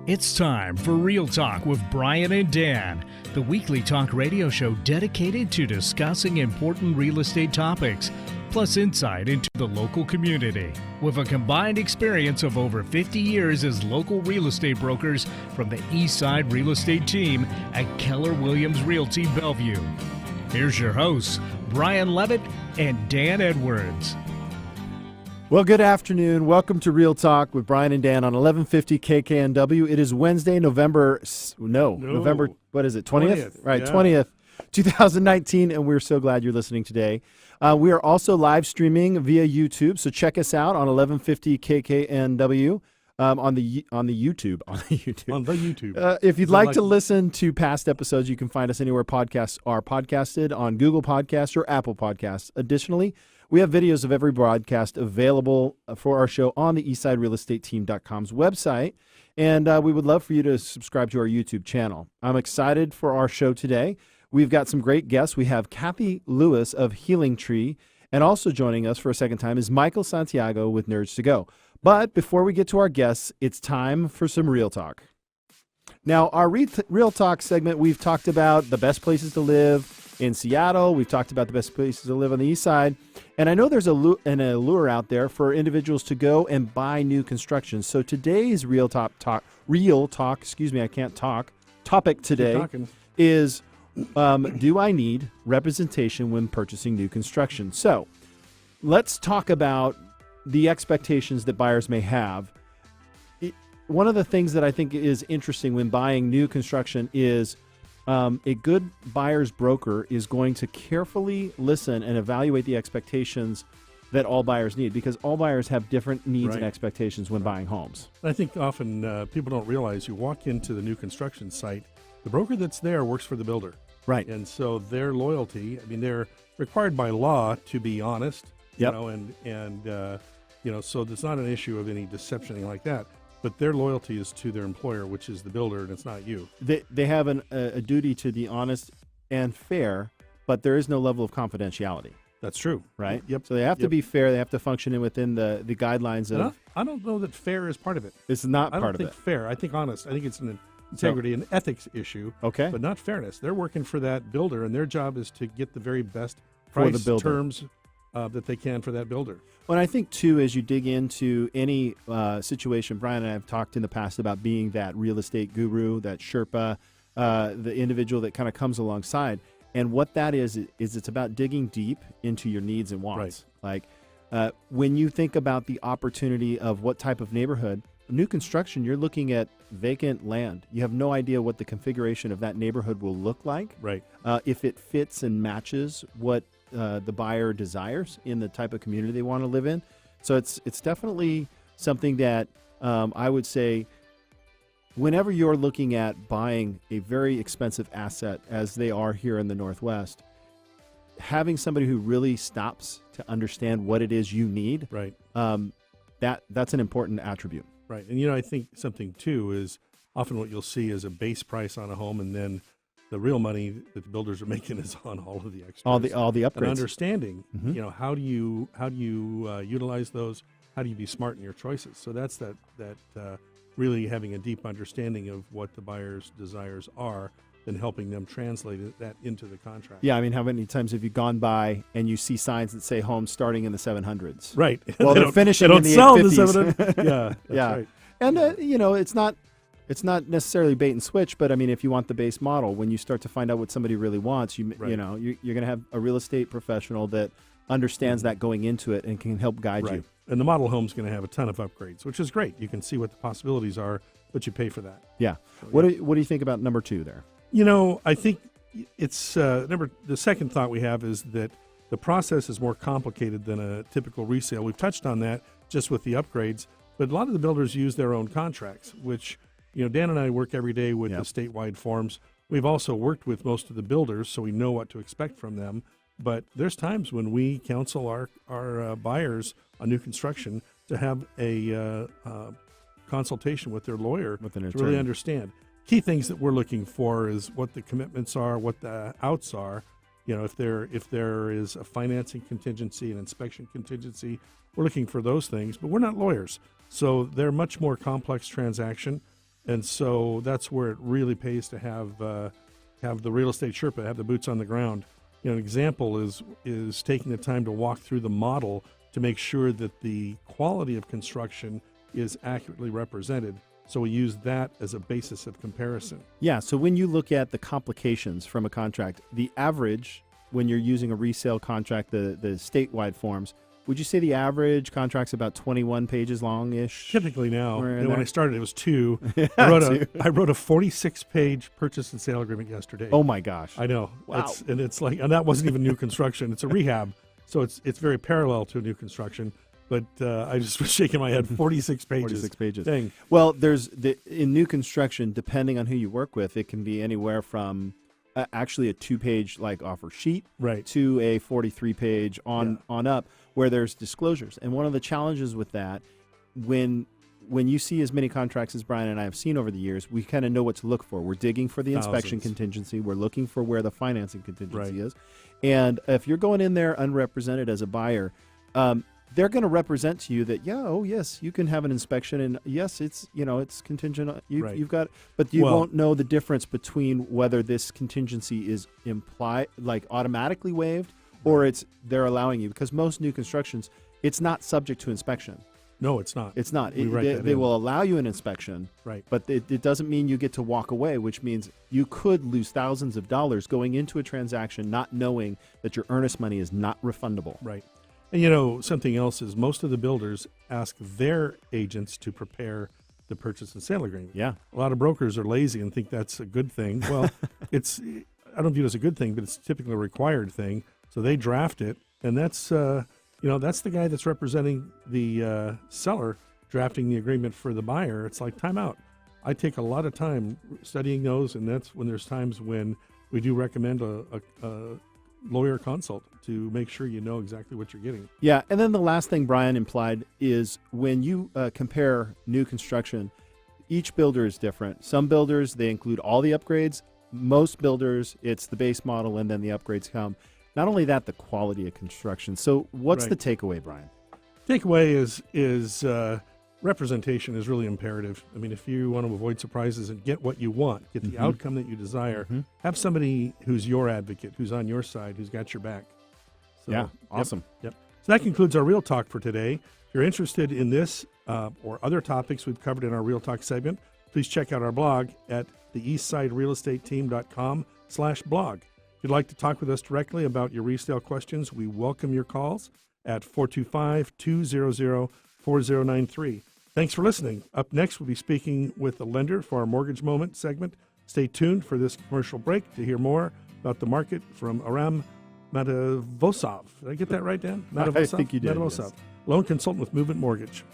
It's time for Real Talk with Brian and Dan, the weekly talk radio show dedicated to discussing important real estate topics, plus insight into the local community. With a combined experience of over 50 years as local real estate brokers from the East Side Real Estate team at Keller Williams Realty Bellevue. Here's your hosts, Brian Levitt and Dan Edwards. Well, good afternoon. Welcome to Real Talk with Brian and Dan on 1150 KKNW. It is Wednesday, November, what is it, 20th? Right, yeah. 20th, 2019, and we're so glad you're listening today. We are also live streaming via YouTube, so check us out on 1150 KKNW on the YouTube. If you'd like to listen to past episodes, you can find us anywhere podcasts are podcasted, on Google Podcasts or Apple Podcasts. Additionally, we have videos of every broadcast available for our show on the eastsiderealestateteam.com's website, and we would love for you to subscribe to our YouTube channel. I'm excited for our show today. We've got some great guests. We have Kathy Lewis of Healing Tree, and also joining us for a second time is Michael Santiago with Nerds to Go. But before we get to our guests, it's time for some Real Talk. Now, our Real Talk segment, we've talked about the best places to live in Seattle. We've talked about the best places to live on the east side. And I know there's an allure out there for individuals to go and buy new construction. So today's topic today is, do I need representation when purchasing new construction? So let's talk about the expectations that buyers may have. One of the things that I think is interesting when buying new construction is a good buyer's broker is going to carefully listen and evaluate the expectations that all buyers need, because all buyers have different needs and expectations when buying homes. I think often people don't realize you walk into the new construction site, the broker that's there works for the builder. Right. And so their loyalty, they're required by law to be honest, so there's not an issue of any deception, anything like that. But their loyalty is to their employer, which is the builder, and it's not you. They have a duty to be honest and fair, but there is no level of confidentiality. That's true. Right? Yep. So they have to be fair. They have to function within the guidelines of... I don't know that fair is part of it. It's not part of it. I don't think fair. I think honest. I think it's an integrity and ethics issue. Okay. But not fairness. They're working for that builder, and their job is to get the very best price terms that they can for that builder. Well, I think, too, as you dig into any situation, Brian and I have talked in the past about being that real estate guru, that Sherpa, the individual that kind of comes alongside. And what that is it's about digging deep into your needs and wants. Right. Like when you think about the opportunity of what type of neighborhood, new construction, you're looking at vacant land. You have no idea what the configuration of that neighborhood will look like. Right. If it fits and matches what the buyer desires in the type of community they want to live in. So it's definitely something that I would say whenever you're looking at buying a very expensive asset, as they are here in the Northwest, having somebody who really stops to understand what it is you need, that's an important attribute. Right. And, I think something, too, is often what you'll see is a base price on a home, and then the real money that the builders are making is on all of the extras, all the upgrades, and understanding. How do you utilize those? How do you be smart in your choices? So that's that really having a deep understanding of what the buyer's desires are, and helping them translate that into the contract. Yeah, how many times have you gone by and you see signs that say homes starting in the 700s? Right. Well, they're finishing in the 850s. Yeah. That's right. And it's not necessarily bait and switch, but if you want the base model, when you start to find out what somebody really wants, you're going to have a real estate professional that understands that going into it and can help guide you. And the model home's going to have a ton of upgrades, which is great. You can see what the possibilities are, but you pay for that. Yeah. So, what do you think about number two there? I think it's the second thought we have is that the process is more complicated than a typical resale. We've touched on that just with the upgrades, but a lot of the builders use their own contracts, which Dan and I work every day with the statewide forms. We've also worked with most of the builders, so we know what to expect from them. But there's times when we counsel our buyers on new construction to have a consultation with their lawyer to really understand. Key things that we're looking for is what the commitments are, what the outs are. If there is a financing contingency, an inspection contingency, we're looking for those things. But we're not lawyers, so they're much more complex transaction. And so that's where it really pays to have the real estate Sherpa, have the boots on the ground. An example is taking the time to walk through the model to make sure that the quality of construction is accurately represented. So we use that as a basis of comparison. Yeah, so when you look at the complications from a contract, the average, when you're using a resale contract, the statewide forms, would you say the average contract's about 21 pages long-ish? Typically now. When I started, it was 2. Yeah, I wrote a 46-page purchase and sale agreement yesterday. Oh, my gosh. I know. Wow. And that wasn't even new construction. It's a rehab. So it's very parallel to a new construction. But I just was shaking my head. 46 pages. 46 pages. Dang. Well, in new construction, depending on who you work with, it can be anywhere from actually a 2-page offer sheet to a 43-page on up, where there's disclosures. And one of the challenges with that, when you see as many contracts as Brian and I have seen over the years, we kind of know what to look for. We're digging for the inspection contingency. We're looking for where the financing contingency is. And if you're going in there unrepresented as a buyer, they're going to represent to you that, yes, you can have an inspection, and yes, it's contingent. You've got, but you won't know the difference between whether this contingency is automatically waived or they're allowing you, because most new constructions, it's not subject to inspection. No, it's not. It's not. They will allow you an inspection, but it doesn't mean you get to walk away, which means you could lose thousands of dollars going into a transaction not knowing that your earnest money is not refundable. Right. And something else is most of the builders ask their agents to prepare the purchase and sale agreement. Yeah. A lot of brokers are lazy and think that's a good thing. Well, I don't view it as a good thing, but it's typically a required thing. So they draft it, and that's that's the guy that's representing the seller drafting the agreement for the buyer. It's like time out. I take a lot of time studying those, and that's when there's times when we do recommend a lawyer consult to make sure you know exactly what you're getting. Yeah, and then the last thing Brian implied is when you compare new construction, each builder is different. Some builders, they include all the upgrades. Most builders, it's the base model and then the upgrades come. Not only that, the quality of construction. So what's the takeaway, Brian? Takeaway is representation is really imperative. I mean, if you want to avoid surprises and get what you want, get the outcome that you desire, have somebody who's your advocate, who's on your side, who's got your back. So, awesome. Yep. So that concludes our Real Talk for today. If you're interested in this or other topics we've covered in our Real Talk segment, please check out our blog at theeastsiderealestateteam.com/blog. If you'd like to talk with us directly about your resale questions, we welcome your calls at 425-200-4093. Thanks for listening. Up next, we'll be speaking with a lender for our Mortgage Moment segment. Stay tuned for this commercial break to hear more about the market from Aram Matavosov. Did I get that right, Dan? I think you did. Matavosov, loan consultant with Movement Mortgage.